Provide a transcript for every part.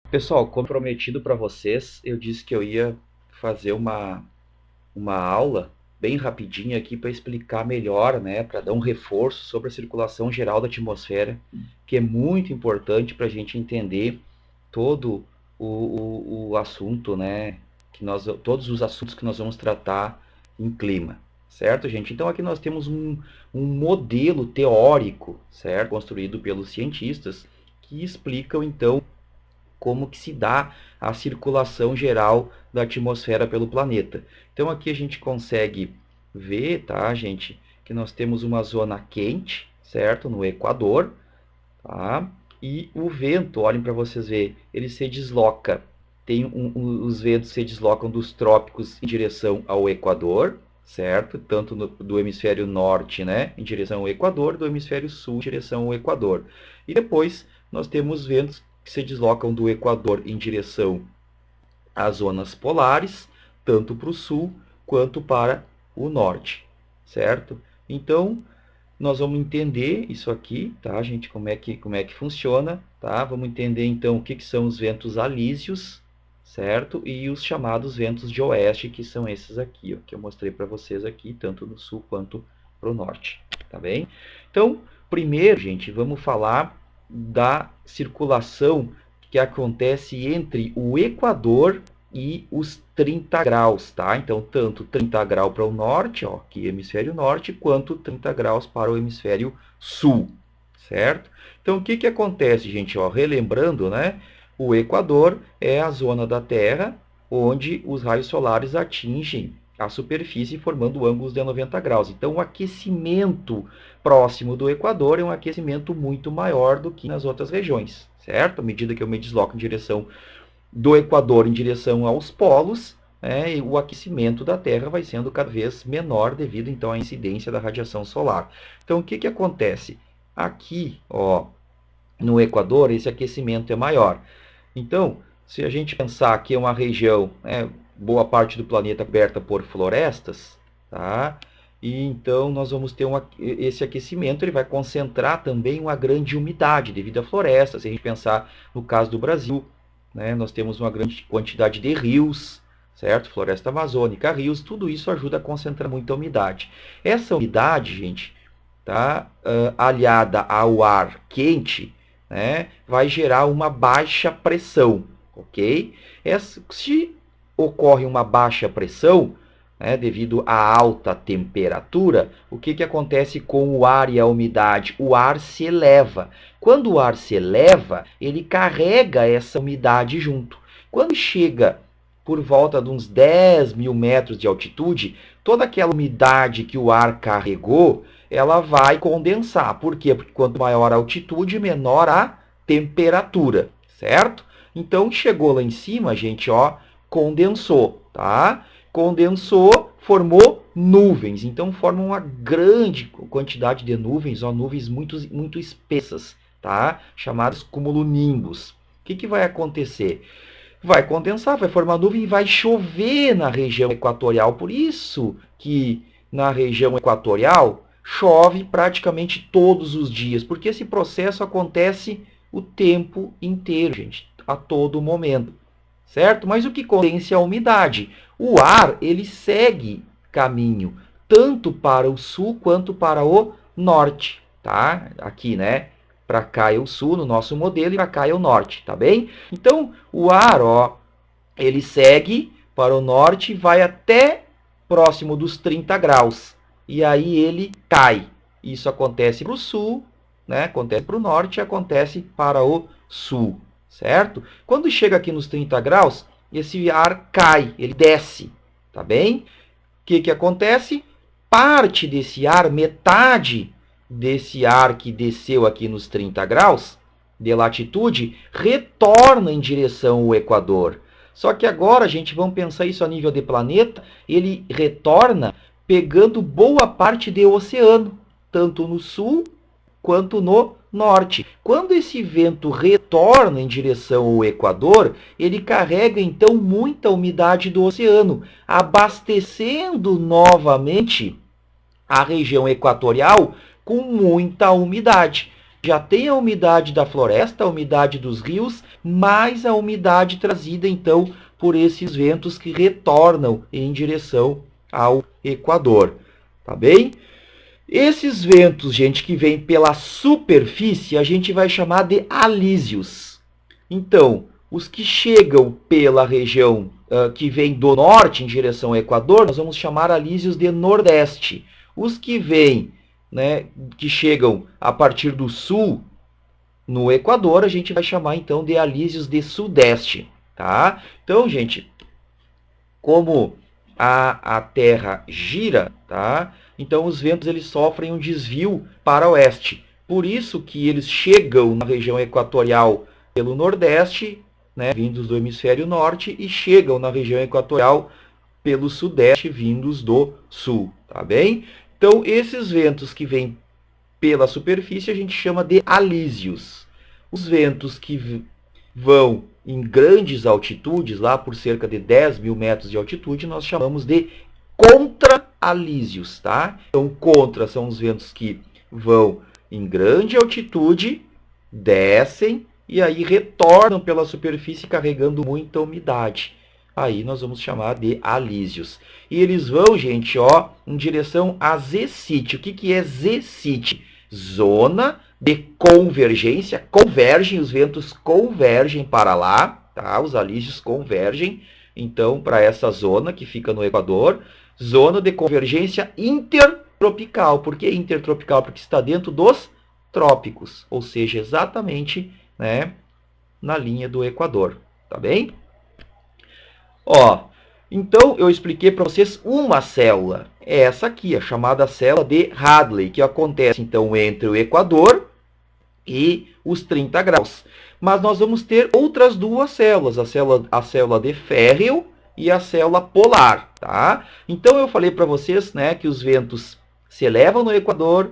Pessoal, como prometido para vocês, eu disse que eu ia fazer uma aula bem rapidinha aqui para explicar melhor, né, para dar um reforço sobre a circulação geral da atmosfera, que é muito importante para a gente entender todo o assunto, né, todos os assuntos que nós vamos tratar em clima, certo, gente? Então aqui nós temos um modelo teórico, certo, construído pelos cientistas que explicam então como que se dá a circulação geral da atmosfera pelo planeta. Então aqui a gente consegue ver, tá, gente, que nós temos uma zona quente, certo, no Equador, tá? E o vento, olhem para vocês verem, ele se desloca. Os ventos se deslocam dos trópicos em direção ao Equador, certo? Tanto do hemisfério norte, né, em direção ao Equador, do hemisfério sul em direção ao Equador. E depois nós temos ventos que se deslocam do Equador em direção às zonas polares, tanto para o sul quanto para o norte, certo? Então, nós vamos entender isso aqui, tá, gente? Como é que funciona, tá? Vamos entender então o que são os ventos alísios, certo? E os chamados ventos de oeste, que são esses aqui, ó, que eu mostrei para vocês aqui, tanto no sul quanto para o norte, tá bem? Então, primeiro, gente, vamos falar da circulação que acontece entre o Equador e os 30 graus, tá? Então, tanto 30 graus para o norte, ó, aqui hemisfério norte, quanto 30 graus para o hemisfério sul, certo? Então, o que que acontece, gente? Ó, relembrando, né? O Equador é a zona da Terra onde os raios solares atingem a superfície formando ângulos de 90 graus. Então, o aquecimento próximo do Equador é um aquecimento muito maior do que nas outras regiões, certo? À medida que eu me desloco em direção do Equador em direção aos polos, e o aquecimento da Terra vai sendo cada vez menor devido então à incidência da radiação solar. Então o que que acontece? Aqui, ó, no Equador, esse aquecimento é maior. Então, se a gente pensar que é uma região, boa parte do planeta coberta por florestas, tá? E então nós vamos ter esse aquecimento, ele vai concentrar também uma grande umidade devido à floresta. Se a gente pensar no caso do Brasil, né, nós temos uma grande quantidade de rios, certo? Floresta amazônica, rios, tudo isso ajuda a concentrar muita umidade. Essa umidade, gente, tá, aliada ao ar quente, né, vai gerar uma baixa pressão, ok? Se ocorre uma baixa pressão, né, devido à alta temperatura, o que acontece com o ar e a umidade? O ar se eleva. Quando o ar se eleva, ele carrega essa umidade junto. Quando chega por volta de uns 10 mil metros de altitude, toda aquela umidade que o ar carregou, ela vai condensar. Por quê? Porque quanto maior a altitude, menor a temperatura, certo? Então, chegou lá em cima, gente, ó, condensou, tá? Condensou, formou nuvens. Então, forma uma grande quantidade de nuvens, ó, nuvens muito espessas, tá? Chamadas cumulonimbus. O que vai acontecer? Vai condensar, vai formar nuvem e vai chover na região equatorial. Por isso que na região equatorial chove praticamente todos os dias, porque esse processo acontece o tempo inteiro, gente, a todo momento, certo? Mas o que condensa é a umidade. O ar, ele segue caminho tanto para o sul quanto para o norte, tá? Aqui, né? Para cá é o sul no nosso modelo e para cá é o norte, tá bem? Então, o ar, ó, ele segue para o norte e vai até próximo dos 30 graus. E aí ele cai. Isso acontece para o sul, né? Acontece para o norte e acontece para o sul, certo? Quando chega aqui nos 30 graus, esse ar cai, ele desce, tá bem? O que acontece? Parte desse ar, metade desse ar que desceu aqui nos 30 graus de latitude, retorna em direção ao Equador. Só que agora, gente, vamos pensar isso a nível de planeta, ele retorna pegando boa parte do oceano, tanto no sul quanto no norte. Quando esse vento retorna em direção ao Equador, ele carrega então muita umidade do oceano, abastecendo novamente a região equatorial com muita umidade. já tem a umidade da floresta, a umidade dos rios, mais a umidade trazida, então, por esses ventos que retornam em direção ao Equador. Tá bem? Esses ventos, gente, que vêm pela superfície, a gente vai chamar de alísios. Então, os que chegam pela região que vem do norte em direção ao Equador, nós vamos chamar alísios de nordeste. Os que vêm, né, que chegam a partir do sul, no Equador, a gente vai chamar então de alísios de sudeste. Tá? Então, gente, como a Terra gira, tá? Então os ventos eles sofrem um desvio para o oeste. Por isso que eles chegam na região equatorial pelo nordeste, né, vindos do hemisfério norte, e chegam na região equatorial pelo sudeste, vindos do sul. Tá bem? Então esses ventos que vêm pela superfície a gente chama de alísios. Os ventos que vão em grandes altitudes, lá por cerca de 10 mil metros de altitude, nós chamamos de contra-alísios, tá? Então, contra são os ventos que vão em grande altitude, descem e aí retornam pela superfície carregando muita umidade. Aí nós vamos chamar de alísios. E eles vão, gente, ó, em direção a zecite. O que é zecite? Zona de convergência, convergem, os ventos convergem para lá, tá? Os alísios convergem, então, para essa zona que fica no Equador, zona de convergência intertropical. Por que intertropical? Porque está dentro dos trópicos, ou seja, exatamente, né, na linha do Equador, tá bem? Ó, então eu expliquei para vocês uma célula, é essa aqui, a chamada célula de Hadley, que acontece então entre o Equador e os 30 graus. Mas nós vamos ter outras duas células, a célula de Ferrier e a célula polar, tá? Então eu falei para vocês, né, que os ventos se elevam no Equador,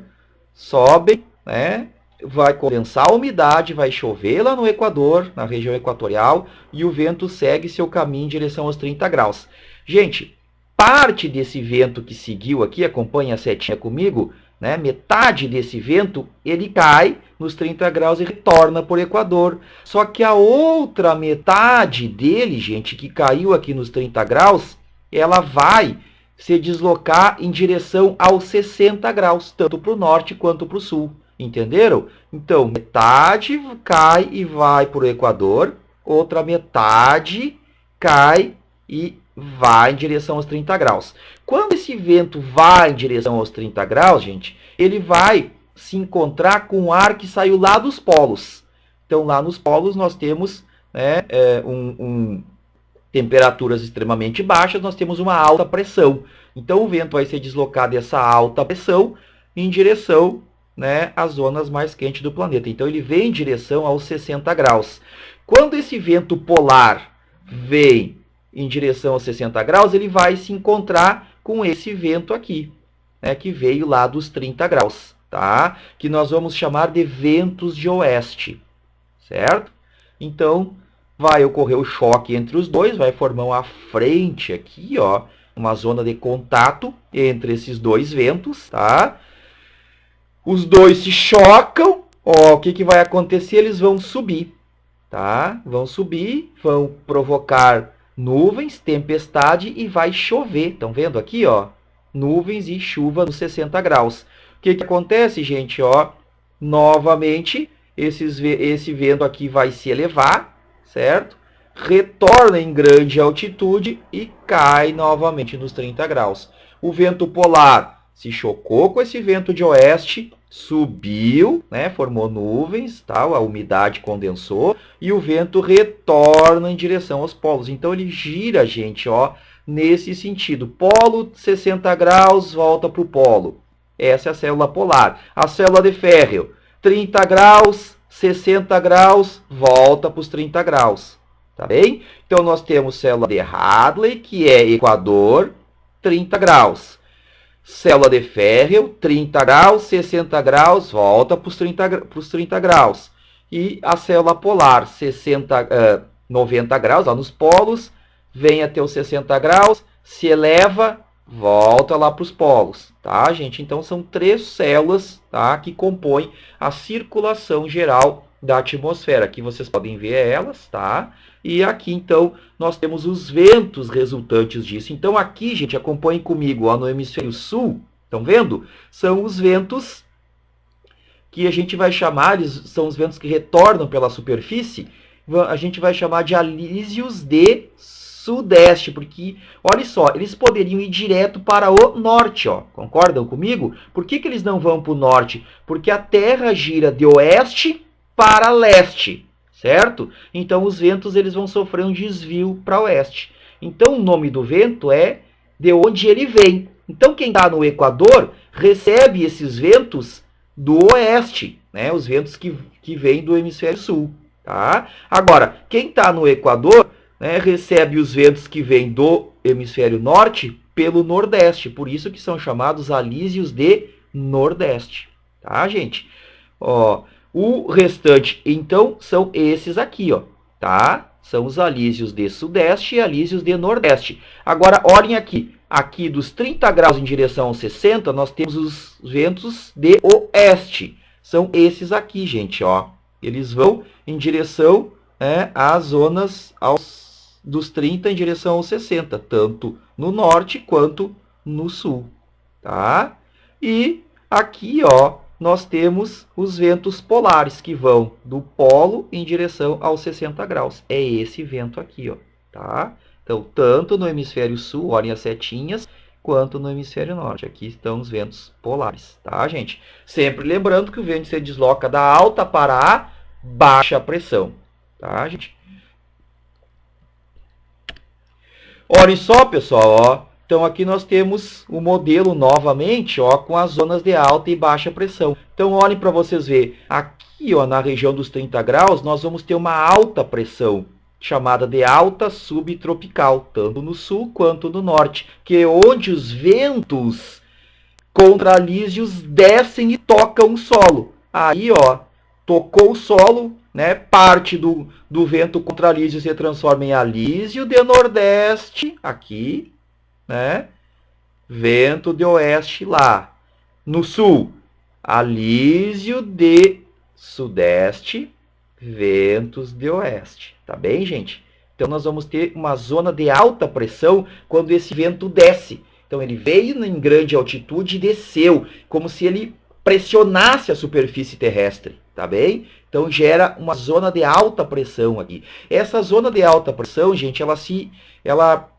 sobem, né, vai condensar a umidade, vai chover lá no Equador, na região equatorial, e o vento segue seu caminho em direção aos 30 graus. Gente, parte desse vento que seguiu aqui, acompanha a setinha comigo, né, metade desse vento, ele cai nos 30 graus e retorna para o Equador. Só que a outra metade dele, gente, que caiu aqui nos 30 graus, ela vai se deslocar em direção aos 60 graus, tanto para o norte quanto para o sul. Entenderam? Então, metade cai e vai para o Equador, outra metade cai e vai em direção aos 30 graus. Quando esse vento vai em direção aos 30 graus, gente, ele vai se encontrar com o ar que saiu lá dos polos. Então, lá nos polos nós temos, né, temperaturas extremamente baixas, nós temos uma alta pressão. Então, o vento vai ser deslocado dessa alta pressão em direção, né, às zonas mais quentes do planeta. Então, ele vem em direção aos 60 graus. Quando esse vento polar vem em direção aos 60 graus, ele vai se encontrar com esse vento aqui, né, que veio lá dos 30 graus, tá? Que nós vamos chamar de ventos de oeste, certo? Então, vai ocorrer o choque entre os dois, vai formar uma frente aqui, ó, uma zona de contato entre esses dois ventos, tá? Os dois se chocam, ó, o que vai acontecer? Eles vão subir, tá? Vão subir, vão provocar nuvens, tempestade e vai chover. Estão vendo aqui, ó? Nuvens e chuva nos 60 graus. O que acontece, gente? Ó, novamente, esse vento aqui vai se elevar, certo? Retorna em grande altitude e cai novamente nos 30 graus. O vento polar se chocou com esse vento de oeste, subiu, né, formou nuvens, tal, a umidade condensou, e o vento retorna em direção aos polos. Então, ele gira, gente, ó, nesse sentido. Polo, 60 graus, volta para o polo. Essa é a célula polar. A célula de Ferrier, 30 graus, 60 graus, volta para os 30 graus. Tá bem? Então, nós temos célula de Hadley, que é Equador, 30 graus. Célula de Ferrier, 30 graus, 60 graus, volta para os 30 graus. E a célula polar, 90 graus, lá nos polos, vem até os 60 graus, se eleva, volta lá para os polos, tá, gente? Então, são 3 células, tá, que compõem a circulação geral da atmosfera. Aqui vocês podem ver elas, tá? E aqui, então, nós temos os ventos resultantes disso. Então, aqui, gente, acompanhem comigo, ó, no hemisfério sul, estão vendo? São os ventos que a gente vai chamar, eles são os ventos que retornam pela superfície, a gente vai chamar de alísios de sudeste, porque, olha só, eles poderiam ir direto para o norte, ó. Concordam comigo? Por que eles não vão para o norte? Porque a Terra gira de oeste para leste, certo? Então, os ventos eles vão sofrer um desvio para oeste. Então, o nome do vento é de onde ele vem. Então, quem está no Equador recebe esses ventos do oeste, né? Os ventos que vêm do hemisfério sul. Tá? Agora, quem está no Equador, né, recebe os ventos que vêm do hemisfério norte pelo nordeste. Por isso que são chamados alísios de nordeste. Tá, gente? Ó, o restante, então, são esses aqui, ó. Tá? São os alísios de sudeste e alísios de nordeste. Agora, olhem aqui. Aqui dos 30 graus em direção aos 60, nós temos os ventos de oeste. São esses aqui, gente, ó. Eles vão em direção às zonas dos 30 em direção aos 60, tanto no norte quanto no sul, tá? E aqui, ó, nós temos os ventos polares que vão do polo em direção aos 60 graus. É esse vento aqui, ó, tá? Então, tanto no hemisfério sul, olhem as setinhas, quanto no hemisfério norte. Aqui estão os ventos polares, tá, gente? Sempre lembrando que o vento se desloca da alta para a baixa pressão, tá, gente? Olhem só, pessoal, ó. Então, aqui nós temos o modelo novamente, ó, com as zonas de alta e baixa pressão. Então, olhem para vocês verem. Aqui, ó, na região dos 30 graus, nós vamos ter uma alta pressão, chamada de alta subtropical, tanto no sul quanto no norte, que é onde os ventos contralísios descem e tocam o solo. Aí, ó, tocou o solo, né? Parte do vento contralísio se transforma em alísio de nordeste, aqui, né? Vento de oeste lá. No sul, alísio de sudeste, ventos de oeste. Tá bem, gente? Então, nós vamos ter uma zona de alta pressão quando esse vento desce. Então, ele veio em grande altitude e desceu, como se ele pressionasse a superfície terrestre. Tá bem? Então, gera uma zona de alta pressão aqui. Essa zona de alta pressão, gente, ela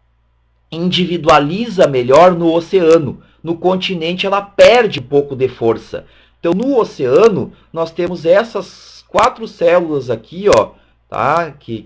individualiza melhor no oceano. No continente, ela perde um pouco de força. Então, no oceano, nós temos essas 4 células aqui, ó, tá? Que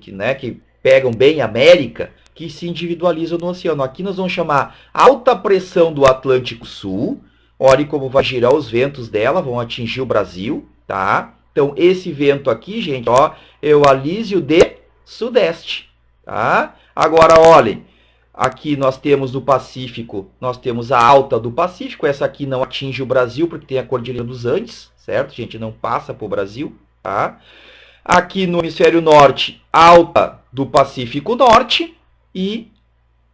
pegam bem a América, que se individualizam no oceano. Aqui nós vamos chamar alta pressão do Atlântico Sul. Olhe como vai girar os ventos dela, vão atingir o Brasil, tá? Então, esse vento aqui, gente, ó, é o alísio de sudeste, tá? Agora, olhem, aqui nós temos do Pacífico, nós temos a alta do Pacífico. Essa aqui não atinge o Brasil porque tem a Cordilheira dos Andes, certo? Gente, não passa para o Brasil, tá? Aqui no hemisfério norte, alta do Pacífico Norte e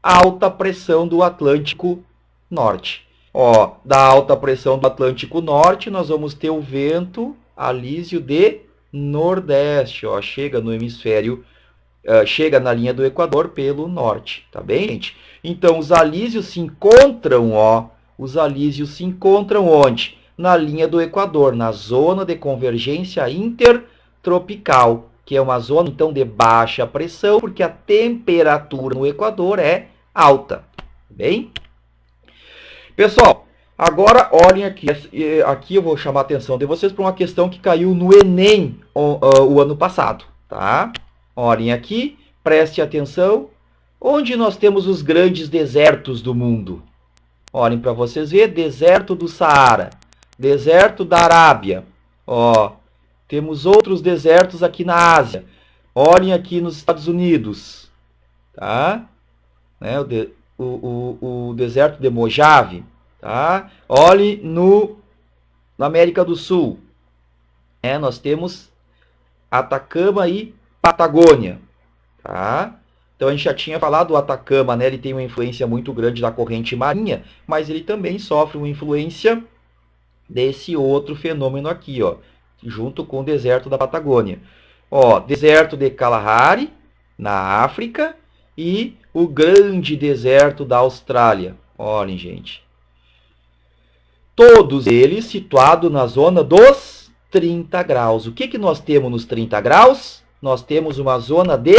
alta pressão do Atlântico Norte. Ó, da alta pressão do Atlântico Norte, nós vamos ter o vento alísio de nordeste, ó, chega no hemisfério, chega na linha do Equador pelo norte, tá bem, gente? Então, os alísios se encontram, ó, os alísios se encontram onde? Na linha do Equador, na zona de convergência intertropical, que é uma zona, então, de baixa pressão, porque a temperatura no Equador é alta, bem? Pessoal, agora olhem aqui. Aqui eu vou chamar a atenção de vocês para uma questão que caiu no Enem o ano passado, tá? Olhem aqui, preste atenção. Onde nós temos os grandes desertos do mundo? Olhem para vocês verem, deserto do Saara, deserto da Arábia. Ó, temos outros desertos aqui na Ásia. Olhem aqui nos Estados Unidos, tá? Né, o deserto de Mojave, tá? Olhe na América do Sul, nós temos Atacama e Patagônia, tá? Então a gente já tinha falado do Atacama, né? Ele tem uma influência muito grande da corrente marinha, mas ele também sofre uma influência desse outro fenômeno aqui, ó, junto com o deserto da Patagônia. Ó, deserto de Kalahari, na África, e o grande deserto da Austrália. Olhem, gente. Todos eles situados na zona dos 30 graus. O que nós temos nos 30 graus? Nós temos uma zona de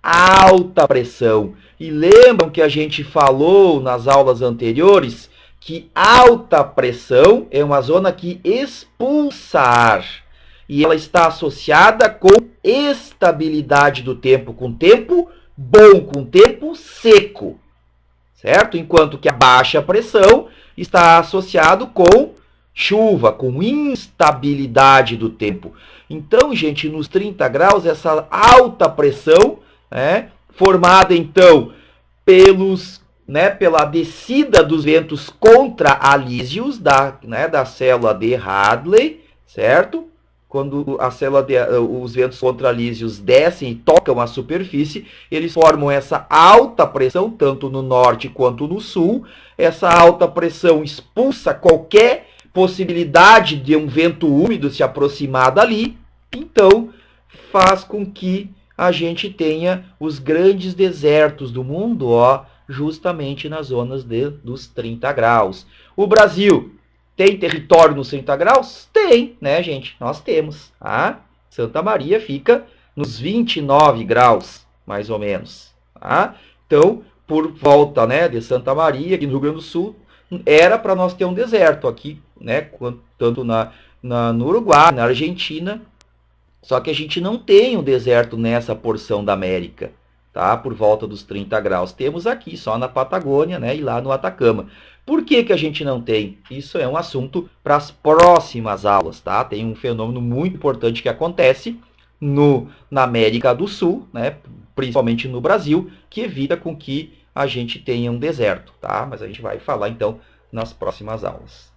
alta pressão. E lembram que a gente falou nas aulas anteriores que alta pressão é uma zona que expulsa ar. E ela está associada com estabilidade do tempo, com tempo bom, com tempo seco. Certo? Enquanto que a baixa pressão está associado com chuva, com instabilidade do tempo. Então, gente, nos 30 graus, essa alta pressão, formada então pela descida dos ventos contra-alísios da célula de Hadley, certo? Quando os ventos contra-alísios descem e tocam a superfície, eles formam essa alta pressão, tanto no norte quanto no sul. Essa alta pressão expulsa qualquer possibilidade de um vento úmido se aproximar dali, então faz com que a gente tenha os grandes desertos do mundo, ó, justamente nas zonas dos 30 graus. O Brasil tem território nos 30 graus? Tem, né, gente? Nós temos. Tá? Santa Maria fica nos 29 graus, mais ou menos. Tá? Então, por volta, né, de Santa Maria, aqui no Rio Grande do Sul, era para nós ter um deserto aqui, né, tanto no Uruguai, na Argentina. Só que a gente não tem um deserto nessa porção da América, tá? Por volta dos 30 graus. Temos aqui só na Patagônia, né, e lá no Atacama. Por que a gente não tem? Isso é um assunto para as próximas aulas, tá? Tem um fenômeno muito importante que acontece na América do Sul, né, principalmente no Brasil, que evita com que a gente tenha um deserto, tá? Mas a gente vai falar então nas próximas aulas.